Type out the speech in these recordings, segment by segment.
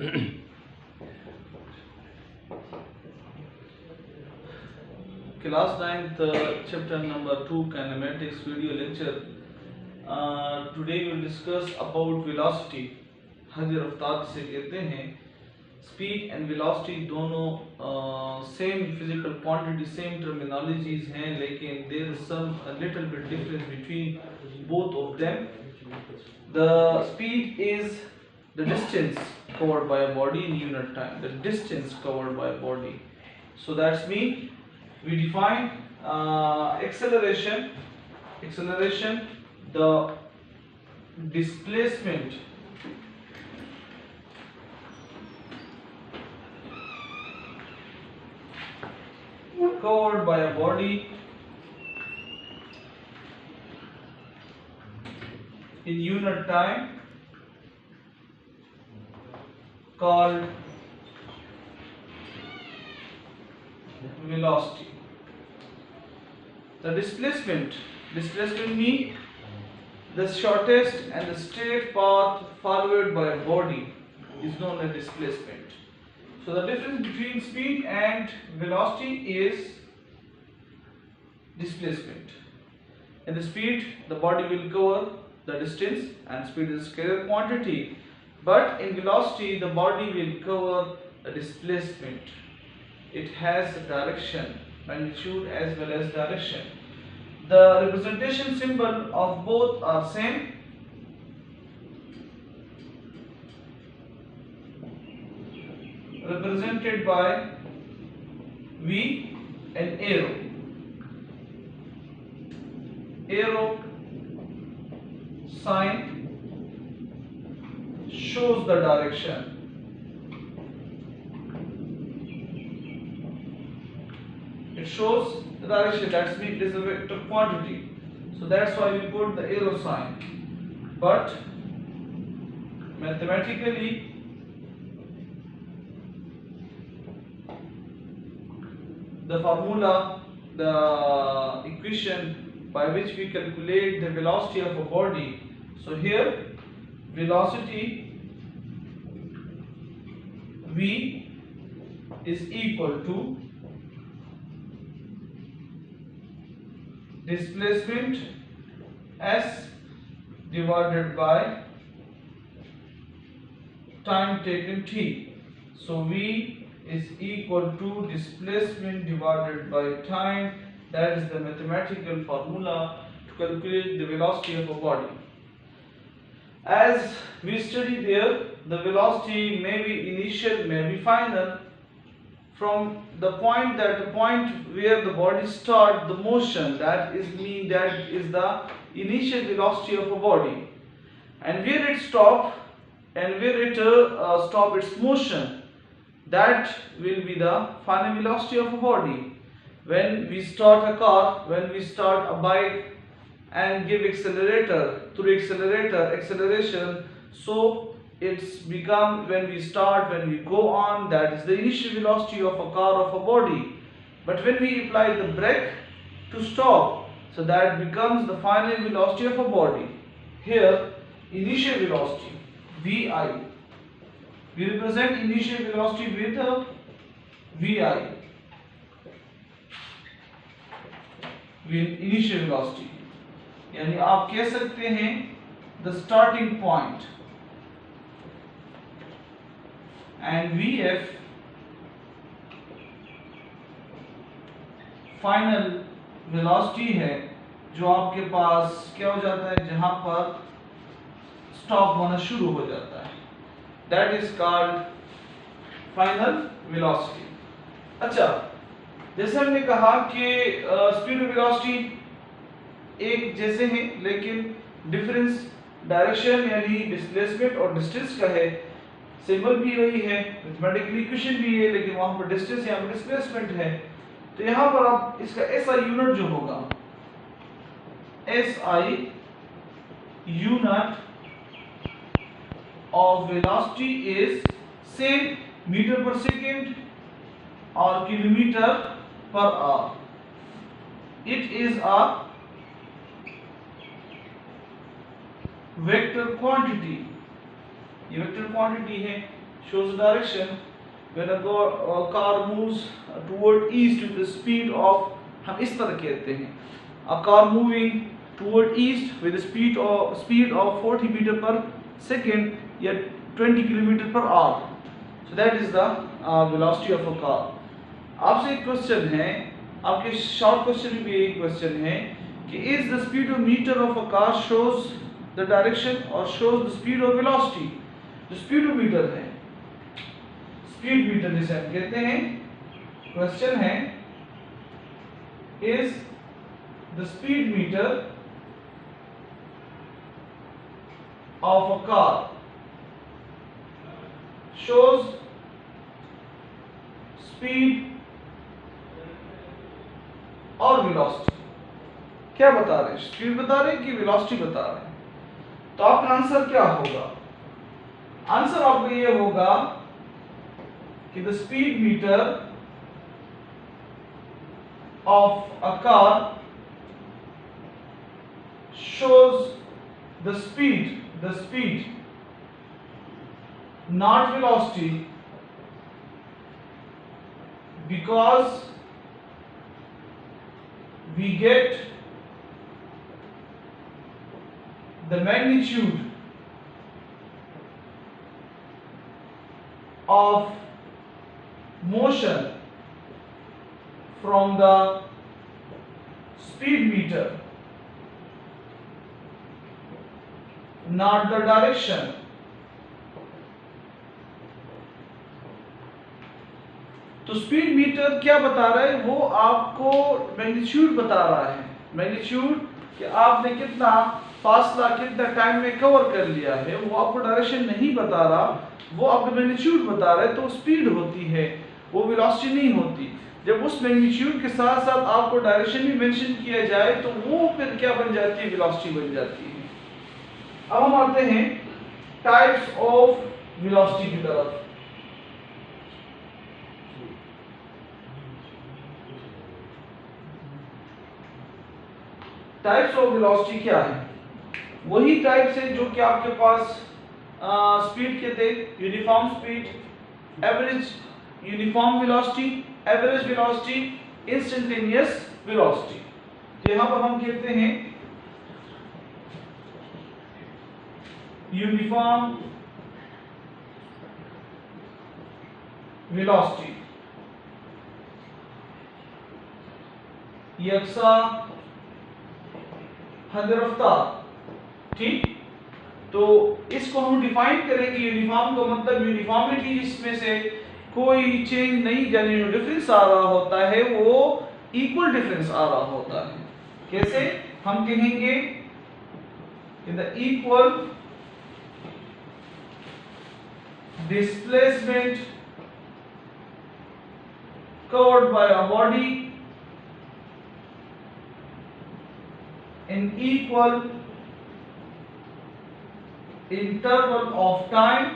Class 9th, chapter number 2, kinematics video lecture. Today we will discuss about velocity. हद रफ्तार से कहते हैं. Speed and velocity दोनों same physical quantity, same terminologies हैं, लेकिन there is a little bit difference between both of them. The speed is the distance covered by a body in unit time. The distance covered by a body. So that's mean we define acceleration, the displacement covered by a body in unit time called velocity. The displacement means the shortest and the straight path followed by a body is known as displacement. So the difference between speed and velocity is displacement. In the speed, the body will cover the distance, and speed is scalar quantity. But in velocity, the body will cover the displacement. It has a direction, magnitude as well as direction. The representation symbol of both are same. Represented by V and arrow. Arrow sign shows the direction. It shows the direction. That's means it is a vector quantity. So that's why we put the arrow sign. But mathematically, the formula, the equation by which we calculate the velocity of a body. So here, velocity V is equal to displacement S divided by time taken t. So V is equal to displacement divided by time. That is the mathematical formula to calculate the velocity of a body. As we study there, the velocity may be initial, may be final. From the point where the body starts the motion, that is the initial velocity of a body, and where it stop its motion, that will be the final velocity of a body. When we start a car, when we start a bike and give acceleration, so it's become, when we go on, that is the initial velocity of a car, of a body. But when we apply the brake to stop, so that becomes the final velocity of a body. Here, initial velocity Vi, we represent initial velocity with a Vi, with initial velocity. यानी आप कह सकते हैं the starting point, and Vf final velocity है, जो आपके पास क्या हो जाता है, जहां पर स्टॉप होना शुरू हो जाता है. That is called final velocity. अच्छा, जैसे हमने कहा कि स्पीड और वेलोसिटी एक जैसे हैं, लेकिन डिफरेंस डायरेक्शन यानी डिस्प्लेसमेंट और डिस्टेंस का है. सिंबल भी वही है, मैथमेटिकल इक्वेशन भी है, लेकिन वहां पर डिस्टेंस, यहाँ पर डिस्प्लेसमेंट है. तो यहाँ पर अब इसका एसआई यूनिट जो होगा, SI unit of velocity is same metre per second और kilometre per hour. It is a vector quantity. ये वेक्टर क्वांटिटी है. shows the direction. When a car moves toward east with the speed of, हम इस तरह कहते हैं, a car moving toward east with the speed of 40 meter per second या 20 kilometer per hour. So that is the velocity of a car. आपसे एक question है, आपके शॉर्ट क्वेश्चन में भी एक क्वेश्चन है कि is the speedometer of a car shows the direction or shows the speed or velocity? जो स्पीडोमीटर है, स्पीड मीटर जिसे हम कहते हैं, क्वेश्चन है is the speed meter of a car shows speed और वेलोसिटी? क्या बता रहे हैं, स्पीड बता रहे हैं कि वेलोसिटी बता रहे हैं? तो आपका आंसर क्या होगा? आंसर आपका ये होगा कि the speed metre of a car shows the speed not velocity, because we get the magnitude of motion from the speed meter, not the direction. तो स्पीड मीटर क्या बता रहा है? वो आपको मैग्नीट्यूड बता रहा है, मैग्नीट्यूड कि आपने कितना फासला कितना टाइम में कवर कर लिया है, वो आपको डायरेक्शन नहीं बता रहा, वो आपको मैग्नीट्यूड बता रहा है। तो स्पीड होती है, वो वेलोसिटी नहीं होती। जब उस मैग्नीट्यूड के साथ साथ आपको डायरेक्शन भी मेंशन किया जाए तो वो फिर क्या बन जाती है? वेलोसिटी बन जाती है। अब हम आते हैं टाइप्स ऑफ वेलोसिटी की तरफ। टाइप्स ऑफ वेलोसिटी क्या है? वही टाइप्स है जो कि आपके पास स्पीड के थे, uniform speed, average uniform velocity, average velocity, instantaneous velocity. यहां पर हम कहते हैं यूनिफॉर्म वेलोसिटी, यकसा हद रफ्तार। ठीक, तो इसको हम डिफाइन करेंगे। यूनिफॉर्म का मतलब यूनिफॉर्मिटी, जिसमें से कोई चेंज नहीं, यानी जो डिफरेंस आ रहा होता है वो इक्वल डिफरेंस आ रहा होता है। कैसे? हम कहेंगे कि the equal displacement covered by a body in equal interval of time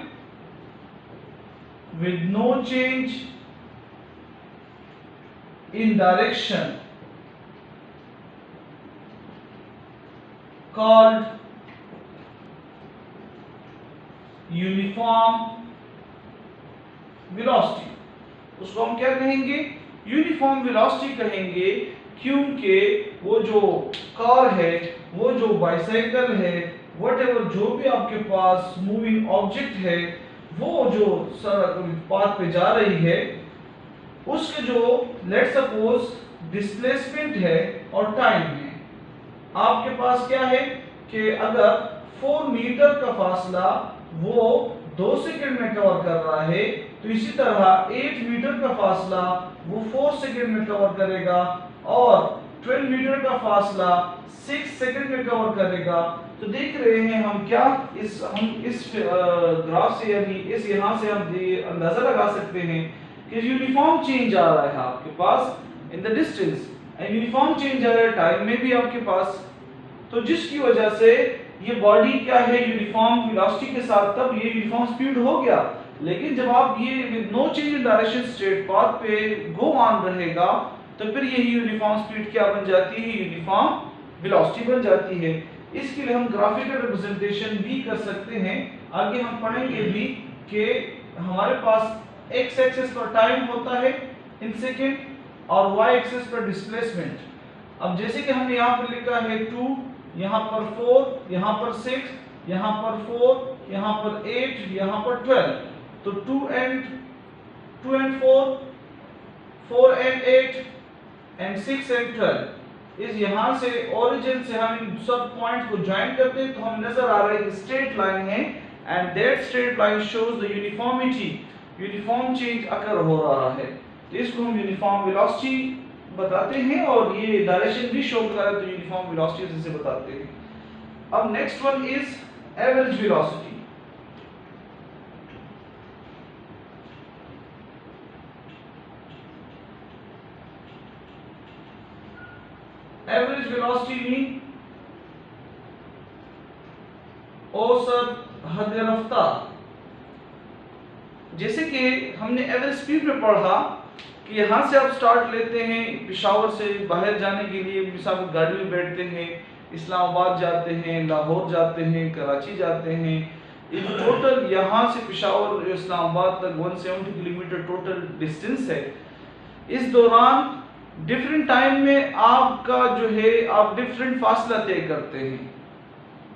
with no change in direction called uniform velocity। उसको हम क्या कहेंगे? यूनिफॉर्म वेलोसिटी कहेंगे, क्योंकि वो जो कार है, वो जो बाइसाइकिल है, व्हाटएवर जो भी आपके पास मूविंग ऑब्जेक्ट है, वो जो सड़क पाथ पे जा रही है, उसके जो लेट्स सपोज डिस्प्लेसमेंट है और टाइम है। आपके पास क्या है कि अगर 4 मीटर का फासला वो 2 सेकंड में कवर कर रहा है, तो इसी तरह 8 मीटर का फासला वो 4 सेकंड में कवर करेगा और 12 मीटर का फासला 6 सेकंड में कवर करेगा। तो देख रहे हैं हम क्या, हम इस ग्राफ से यानी इस यहां से हम अंदाजा लगा सकते हैं कि यूनिफॉर्म चेंज आ रहा है आपके पास in the distance, and uniform change आ रहा है टाइम में भी आपके पास। तो जिसकी वजह से ये बॉडी क्या है, यूनिफॉर्म वेलोसिटी के साथ तब ये यूनिफॉर्म स्पीड हो गया। लेकिन जब आप ये with no change in direction straight path पे गो ऑन रहेगा, तो फिर यही यूनिफॉर्म स्पीड क्या बन जाती है? यूनिफॉर्म वेलोसिटी बन जाती है। इसके लिए हम ग्राफिकल रिप्रेजेंटेशन भी कर सकते हैं। आगे हम पढ़ेंगे भी कि हमारे पास x एक्सिस पर टाइम होता है इन सेकेंड और y एक्सिस पर डिस्प्लेसमेंट। अब जैसे कि हमने यहाँ पर लिखा है 2, यहाँ पर 4, यहाँ पर 6, यहाँ पर 4, यहाँ पर 8, यहाँ पर 12, तो 2 and 4, 4 and 8 and 6 and 12 इस यहाँ से ओरिजिन से हम इन सब पॉइंट को ज्वाइन करते हैं तो हम नजर आ रहा है कि स्ट्रेट लाइन है and that straight line shows the uniformity, uniform change occur हो रहा है, तो इसको हम यूनिफॉर्म वेलोसिटी बताते हैं और ये डायरेक्शन भी शो कर रहा है तो यूनिफॉर्म वेलोसिटी से बताते हैं। अब next one is average velocity. Average velocity mean औसत हद रफ्तार। जैसे कि हमने एवरेज स्पीड में पढ़ा कि यहाँ से आप स्टार्ट लेते हैं पेशावर से बाहर जाने के लिए, मिसाल गाड़ी में बैठते हैं, इस्लामाबाद जाते हैं, लाहौर जाते हैं, कराची जाते हैं, इन टोटल यहाँ से पेशावर इस्लामाबाद तक 170 किलोमीटर टोटल डिस्टेंस है। इस दौरान डिफरेंट टाइम में आपका जो है आप डिफरेंट फासला तय करते हैं,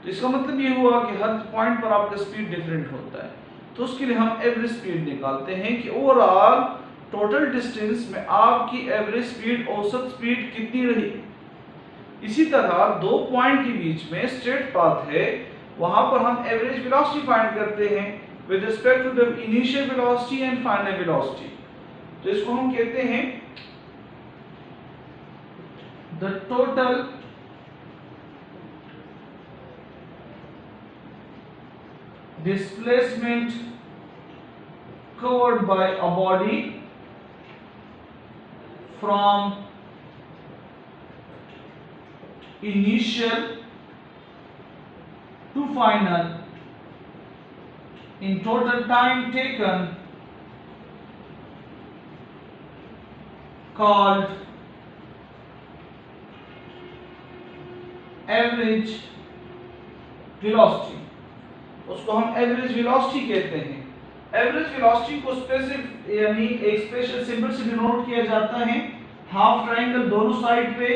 तो इसका मतलब ये हुआ कि हर पॉइंट पर आपका स्पीड डिफरेंट होता है, तो उसके लिए हम एवरेज स्पीड निकालते हैं कि ओवरऑल टोटल डिस्टेंस में आपकी एवरेज स्पीड, औसत स्पीड कितनी रही। इसी तरह दो पॉइंट के बीच में स्ट्रेट पाथ है, वहां पर हम एवरेज वेलोसिटी फाइंड करते हैं with respect to the initial velocity and final velocity, तो इसको हम कहते हैं the total displacement covered by a body from initial to final in total time taken called average velocity। उसको हम एवरेज वेलोसिटी कहते हैं। एवरेज वेलोसिटी को स्पेसिफिक यानी एक स्पेशल सिंबल से डिनोट किया जाता है, हाफ ट्रायंगल दोनों साइड पे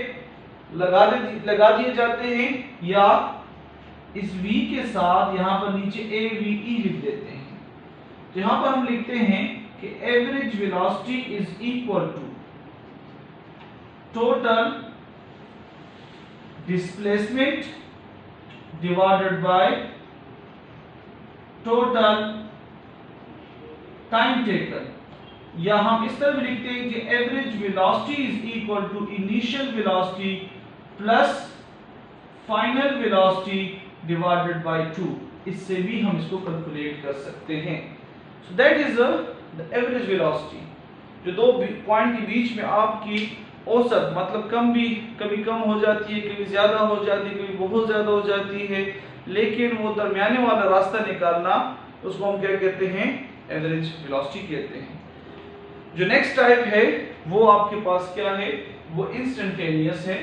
लगा दिए जाते हैं या इस v के साथ यहाँ पर नीचे AVE लिख देते हैं। तो यहाँ पर हम लिखते हैं कि average velocity is equal to total displacement divided by total time taken, या हम इस तरह भी लिखते हैं कि average velocity is equal to initial velocity plus final velocity divided by 2। इससे भी हम इसको कैलकुलेट कर सकते हैं। So that is the average velocity, जो दो पॉइंट के बीच में आपकी औसत, मतलब कभी कम हो जाती है, कभी ज्यादा हो जाती है, कभी बहुत ज्यादा हो जाती है, लेकिन वो दरमियाने वाला रास्ता निकालना, उसको हम क्या कहते हैं, एवरेज वेलोसिटी कहते हैं। जो नेक्स्ट टाइप है वो आपके पास क्या है, वो इंस्टेंटेनियस है।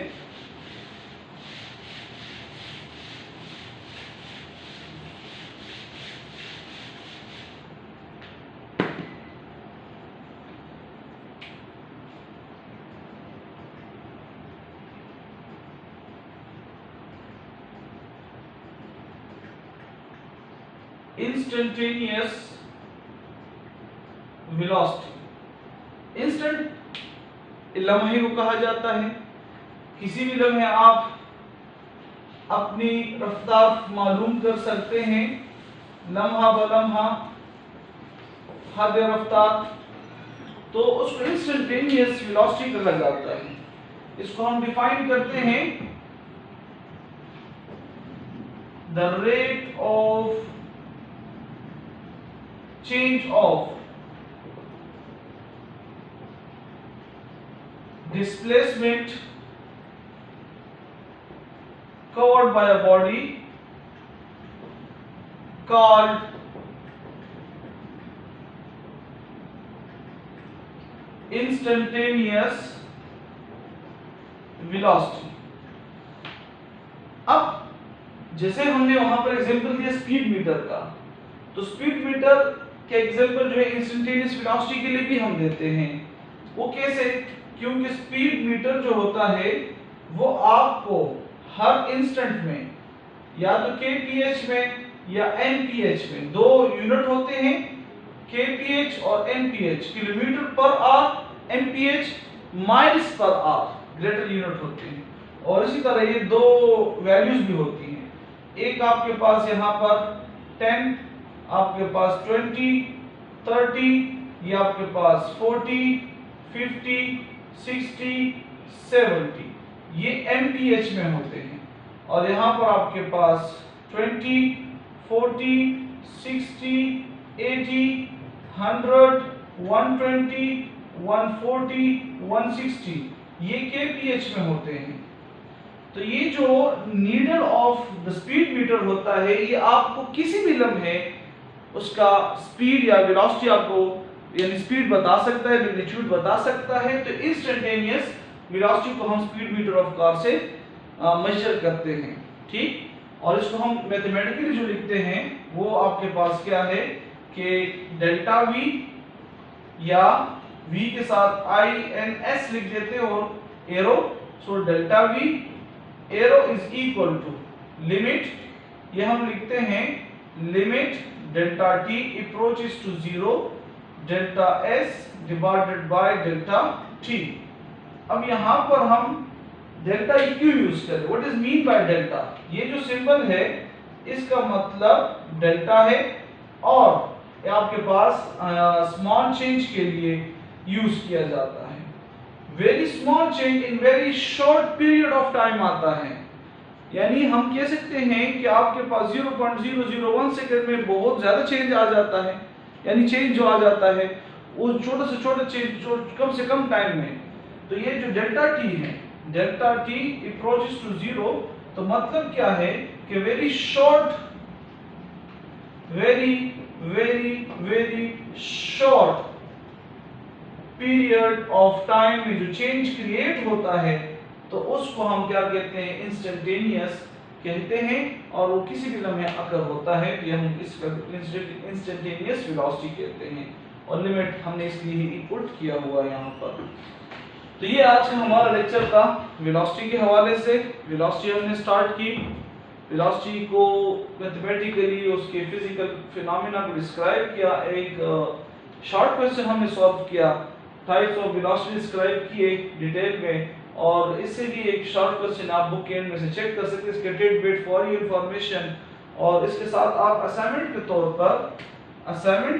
इंस्टेंटेनियस वेलोसिटी, इंस्टेंट लम्हे को कहा जाता है। किसी भी लम्हे आप अपनी रफ्तार मालूम कर सकते हैं, लम्हा ब लम्हा हद रफ्तार, तो उसको इंस्टेंटेनियस वेलोसिटी कहा जाता है। इसको हम डिफाइन करते हैं the rate of change of displacement covered by a body called instantaneous velocity। अब जैसे हमने वहां पर एग्जांपल दिया स्पीड मीटर का, तो स्पीड मीटर के एग्जांपल जो है इंस्टेंटेनियस वेलोसिटी के लिए भी हम देते हैं। वो कैसे? क्योंकि स्पीड मीटर जो होता है वो आपको हर इंस्टेंट में या तो kph में या nph में, दो यूनिट होते हैं, kph और nph, kilometre per our, mph miles per hour, greater unit होते हैं। और इसी तरह ये दो वैल्यूज भी होती हैं, एक आपके पास यहाँ पर 10, आपके पास 20, 30, ये आपके पास 40, 50, 60, 70, ये mph में होते हैं। और यहाँ पर आपके पास 20, 40, 60, 80, 100, 120, 140, 160, ये kph में होते हैं। तो ये जो needle of the speed metre होता है, ये आपको किसी भी लम्हे उसका स्पीड या वेलोसिटी आपको यानी स्पीड बता सकता है, मैग्नीट्यूड बता सकता है। तो इंस्टेंटेनियस वेलोसिटी को हम स्पीड मीटर ऑफ कार से मेजर करते हैं, ठीक। और इसको हम मैथमेटिकली जो लिखते हैं वो आपके पास क्या है कि डेल्टा वी या v के साथ INS लिख देते हैं और arrow, so delta V arrow is equal to limit, ये हम लिखते हैं limit delta t approaches to 0 delta s divided by delta t। अब यहाँ पर हम डेल्टा E क्यों यूज करें? What is mean by delta? ये जो सिंबल है इसका मतलब डेल्टा है और ये आपके पास स्मॉल चेंज के लिए यूज किया जाता है। Very small change in very short period of time आता है, यानी हम कह सकते हैं कि आपके पास 0.001 सेकंड में बहुत ज्यादा चेंज आ जाता है, यानी चेंज जो आ जाता है वो छोटे से छोटे चेंज कम से कम टाइम में। तो ये जो डेल्टा टी है, डेल्टा टी अप्रोचेस टू 0, तो मतलब क्या है कि very short, very very very short period of time में जो चेंज क्रिएट होता है तो उसको हम क्या कहते हैं? इंस्टेंटेनियस कहते हैं। और वो किसी भी लम्हे अकर होता है तो हम इसका इंस्टेंटेनियस वेलोसिटी कहते हैं। और लिमिट हमने इसलिए ही पुट किया हुआ है यहाँ पर। तो ये आज का हमारा लेक्चर था वेलोसिटी के हवाले से। वेलोसिटी हमने स्टार्ट की, वेलोसिटी को मैथमेटिकली उसके फिजिकल फिनोमेना को डिस्क्राइब किया, एक शॉर्ट क्वेश्चन हमने सॉल्व किया, टाइप्स ऑफ वेलोसिटी डिस्क्राइब किए डिटेल में। और इससे भी एक शॉर्ट क्वेश्चन आप बुक के एंड में से चेक कर सकते हैं, इसके date wait for your information. और इसके साथ आप असाइनमेंट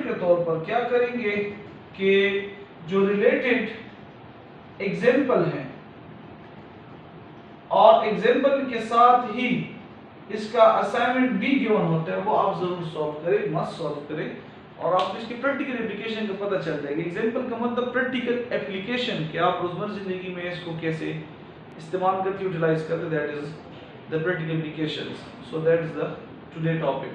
के तौर पर क्या करेंगे कि जो रिलेटेड एग्जाम्पल है और एग्जाम्पल के साथ ही इसका असाइनमेंट भी गिवन होता है, वो आप जरूर सॉल्व करें, मस्ट सॉल्व करें। और आपको इसकी प्रैक्टिकल एप्लीकेशन का पता चल जाएगा। एग्जाम्पल का मतलब प्रैक्टिकल एप्लीकेशन, कि आप रोजमर्रा जिंदगी में इसको कैसे इस्तेमाल करके यूटिलाइज करते, that is the practical applications. So that is the today topic.